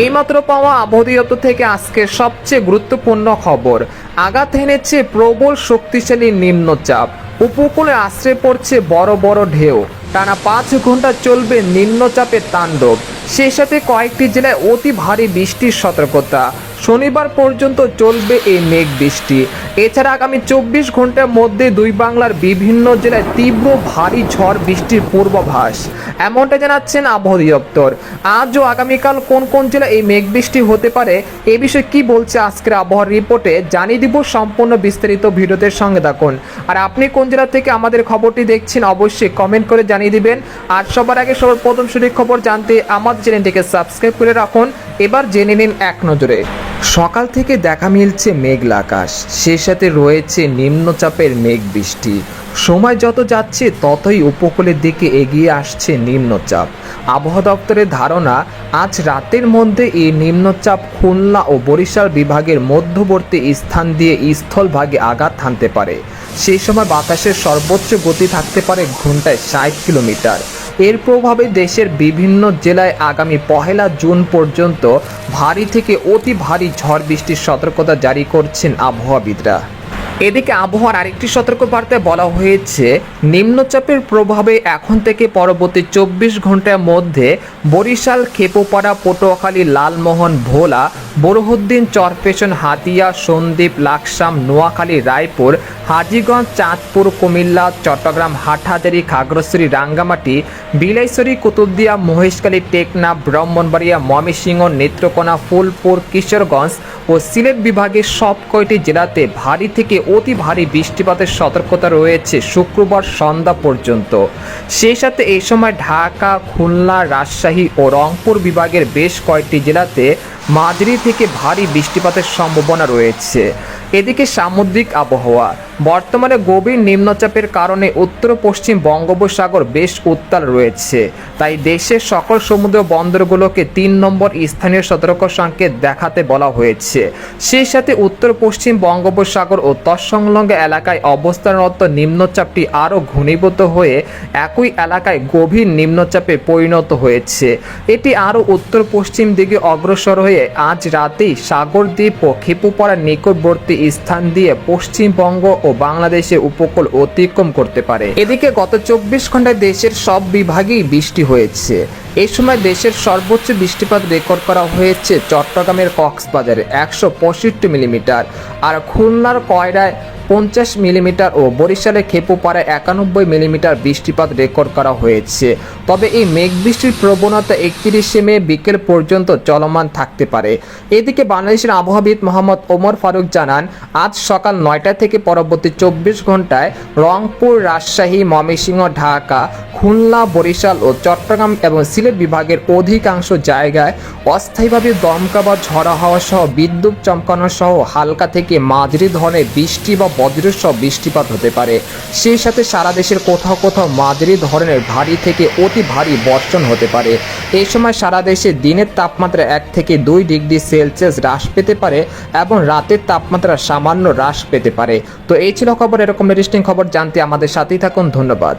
এইমাত্র পাওয়া আবহাওয়া দপ্তর থেকে আজকের সবচেয়ে গুরুত্বপূর্ণ খবর। আঘাত এনেছে প্রবল শক্তিশালী নিম্নচাপ, উপকূলে আশ্রয় পড়ছে বড় বড় ঢেউ। টানা 5 ঘন্টা চলবে নিম্নচাপের তাণ্ডব, সেই সাথে কয়েকটি জেলায় অতি ভারী বৃষ্টির সতর্কতা। শনিবার পর্যন্ত চলবে এই মেঘ বৃষ্টি। এছাড়া আগামী 24 ঘন্টার মধ্যে দুই বাংলার বিভিন্ন জেলায় তীব্র ভারী ঝড় বৃষ্টির পূর্বাভাস, এমনটা জানাচ্ছেন আবহাওয়া দপ্তর। আজ ও আগামীকাল কোন কোন জেলায় এই মেঘ বৃষ্টি হতে পারে এ বিষয়ে কি বলছে আজকের আবহাওয়ার রিপোর্টে জানিয়ে দিব। সম্পূর্ণ বিস্তারিত ভিডিওতে সঙ্গে থাকুন। আর আপনি কোন জেলা থেকে আমাদের খবরটি দেখছেন অবশ্যই কমেন্ট করে জানিয়ে দিবেন। আর সবার আগে সবার প্রথম সঠিক খবর জানতে আমাদের চ্যানেলটিকে সাবস্ক্রাইব করে রাখুন। এবার জেনে নিন এক নজরে। সকাল থেকে দেখা মিলছে মেঘলা আকাশ, সেই সাথে রয়েছে নিম্নচাপের মেঘ বৃষ্টি। সময় যত যাচ্ছে ততই উপকূলের দিকে এগিয়ে আসছে নিম্নচাপ। আবহাওয়া দপ্তরের ধারণা, আজ রাতের মধ্যে এই নিম্নচাপ খুলনা ও বরিশাল বিভাগের মধ্যবর্তী স্থান দিয়ে স্থলভাগে আঘাত হানতে পারে। সেই সময় বাতাসের সর্বোচ্চ গতি থাকতে পারে ঘন্টায় 60 কিলোমিটার। এর প্রভাবে দেশের বিভিন্ন জেলায় আগামী 1 জুন পর্যন্ত ভারী থেকে অতি ভারী ঝড় বৃষ্টির সতর্কতা জারি করছেন আবহাওয়াবিদরা। এদিকে আবহাওয়ার আরেকটি সতর্কবার্তায় বলা হয়েছে, নিম্নচাপের প্রভাবে এখন থেকে পরবর্তী 24 ঘন্টার মধ্যে বরিশাল, খেপুপাড়া, পটুয়াখালী, লালমোহন, ভোলা, বরহুদ্দিন, চরপেশন, হাতিয়া, সন্দ্বীপ, লাকসাম, নোয়াখালী, রায়পুর, হাজীগঞ্জ, চাঁদপুর, কুমিল্লা, চট্টগ্রাম, হাটহাজারী, খাগড়াছড়ি, রাঙ্গামাটি, বিলাইছড়ি, কুতুবদিয়া, মহেশখালী, টেকনাফ, ব্রাহ্মণবাড়িয়া, ময়মনসিংহ, নেত্রকোনা, ফুলপুর, কিশোরগঞ্জ ও সিলেট বিভাগের সব কয়টি জেলাতে ভারী থেকে অতি ভারী বৃষ্টিপাতের সতর্কতা রয়েছে শুক্রবার সন্ধ্যা পর্যন্ত। সেই সাথে এই সময় ঢাকা, খুলনা, রাজশাহী ও রংপুর বিভাগের বেশ কয়েকটি জেলাতে মাঝারি থেকে ভারী বৃষ্টিপাতের সম্ভাবনা রয়েছে। এদিকে সামুদ্রিক আবহাওয়া, বর্তমানে গভীর নিম্নচাপের কারণে উত্তর পশ্চিম বঙ্গোপসাগর বেশ উত্তাল রয়েছে। তাই দেশের সকল সমুদ্র বন্দরগুলোকে 3 নম্বর স্থানীয় সতর্ক সংকেত দেখাতে বলা হয়েছে। সেই সাথে উত্তর পশ্চিম বঙ্গোপসাগর ও তৎসংলগ্ন এলাকায় অবস্থানরত নিম্নচাপটি আরও ঘনীভূত হয়ে একই এলাকায় গভীর নিম্নচাপে পরিণত হয়েছে। এটি আরও উত্তর পশ্চিম দিকে অগ্রসর হয়ে আজ রাতেই সাগরদ্বীপ ও খেপুপাড়ার নিকটবর্তী স্থান দিয়ে পশ্চিমবঙ্গ ও বাংলাদেশের উপকূল অতিক্রম করতে পারে। এদিকে গত 24 ঘন্টায় দেশের সব বিভাগেই বৃষ্টি হয়েছে। এই সময় দেশের সর্বোচ্চ বৃষ্টিপাত রেকর্ড করা হয়েছে চট্টগ্রামের কক্সবাজারে 165 মিলিমিটার, আর খুলনার কয়রায় 50 মিলিমিটার ও বরিশালের খেপুপাড়ায় 91 মিলিমিটার বৃষ্টিপাত রেকর্ড করা হয়েছে। তবে এই মেঘ বৃষ্টির প্রবণতা 31 মে বিকেল পর্যন্ত চলমান থাকতে পারে। এদিকে বাংলাদেশের আবহাওয়াবিদ মোহাম্মদ ওমর ফারুক জানান, আজ সকাল 9টা থেকে পরবর্তী 24 ঘন্টায় রংপুর, রাজশাহী, ময়মনসিংহ, ঢাকা, খুলনা, বরিশাল ও চট্টগ্রাম এবং সিলেট বিভাগের অধিকাংশ জায়গায় অস্থায়ীভাবে দমকা বা ঝড়ো হাওয়া সহ বিদ্যুৎ চমকানো সহ হালকা থেকে মাঝারি ধরনের বৃষ্টি বা বজ্রসহ বৃষ্টিপাত হতে পারে। সেই সাথে সারা দেশের কোথাও কোথাও মাঝারি ধরনের ভারী থেকে অতি ভারী বর্ষণ হতে পারে। এই সময় সারা দেশে দিনের তাপমাত্রা 1 থেকে 2 ডিগ্রি সেলসিয়াস হ্রাস পেতে পারে এবং রাতের তাপমাত্রা সামান্য হ্রাস পেতে পারে। তো এই ছিল খবর। এরকম ইন্টারেস্টিং খবর জানতে আমাদের সাথেই থাকুন। ধন্যবাদ।